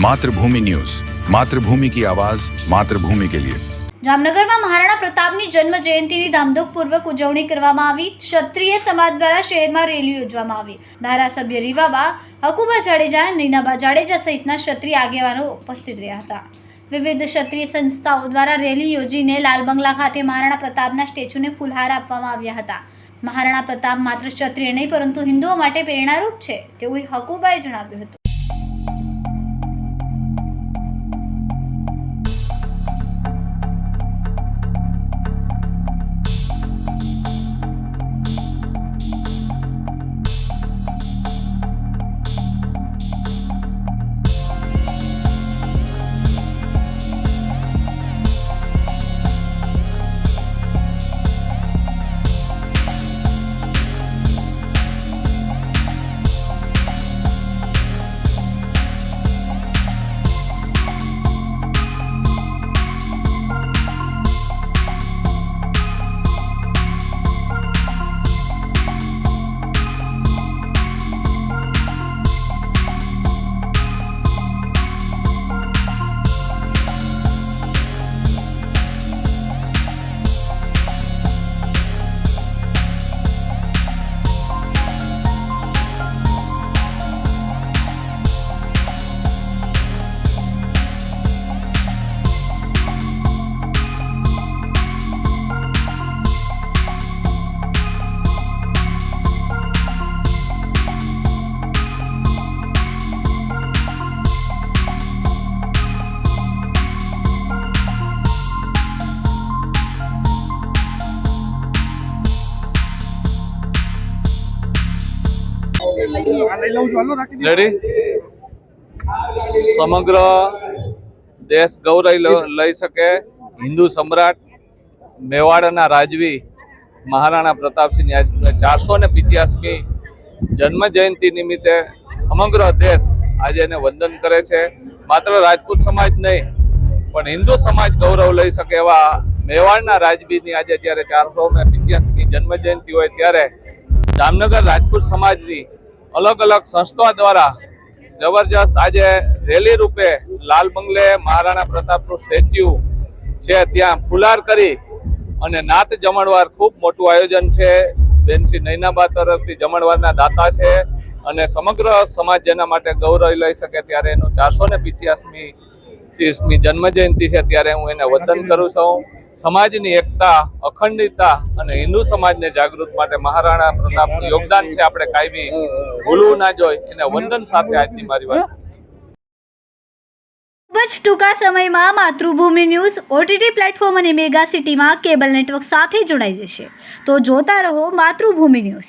मातृभूमि न्यूज, मातृभूमि की आवाज, मातृभूमि के लिए। જામનગરમાં મહારાણા પ્રતાપની જન્મ જયંતિની ધામધૂમપૂર્વક ઉજવણી કરવામાં આવી। ક્ષત્રિય સમાજ દ્વારા શહેરમાં રેલી યોજવામાં આવી। ધારાસભ્ય રીવાબા, હકુબા જાડેજા, નૈનાબા જાડેજા સહિતના ક્ષત્રિય આગેવાનો ઉપસ્થિત રહ્યા હતા। વિવિધ ક્ષત્રિય સંસ્થાઓ દ્વારા રેલી યોજીને લાલ બંગલા ખાતે મહારાણા પ્રતાપના સ્ટેચ્યુને ફૂલહાર આપવામાં આવ્યા હતા। મહારાણા પ્રતાપ માત્ર ક્ષત્રિય નહીં પરંતુ હિન્દુઓ માટે પ્રેરણારૂપ છે તેવું હકુબાએ જણાવ્યું હતું। રેડી સમગ્ર દેશ ગૌરવ લઈ શકે હિન્દુ સમ્રાટ મેવાડના રાજવી મહારાણા પ્રતાપસિંહની આજ 485મી જન્મ જયંતિ નિમિત્તે સમગ્ર દેશ આજે એને વંદન કરે છે। માત્ર રાજપૂત સમાજ નહીં પણ હિન્દુ સમાજ ગૌરવ લઈ શકે એવા મેવાડના રાજવીની આજે જ્યારે 485મી જન્મ જયંતિ હોય ત્યારે જામનગર રાજપૂત સમાજની अलग अलग संस्था द्वारा जबरदस्त आज रेली रूपे लाल बंगले महाराणा प्रताप स्टेच्यू है त्या फुलार करी अने नात जमणवार खूब मोटू आयोजन है। बेन श्री नैनाबा तरफथी जमणवारना दाता है अने समग्र समाज जेना माटे गौरव लई सके त्यारे एनु 485મી जन्म जयंती है त्यारे हूँ एने वंदन करूँ छूं। समाजनी एकता अखंडितता अने हिंदू समाजने जागृत माटे महाराणा प्रतापनुं योगदान छे आपणे कांई बी भूलवुं ना जोईए। एने वंदन साथे आजनी मारी वात। खूब ज टूंका समयमां मातृभूमि न्यूज ओटीटी प्लेटफॉर्म अने मेगा सिटी में केबल नेटवर्क साथे जोड़ाई जशे, तो जोता रहो मातृभूमि न्यूज।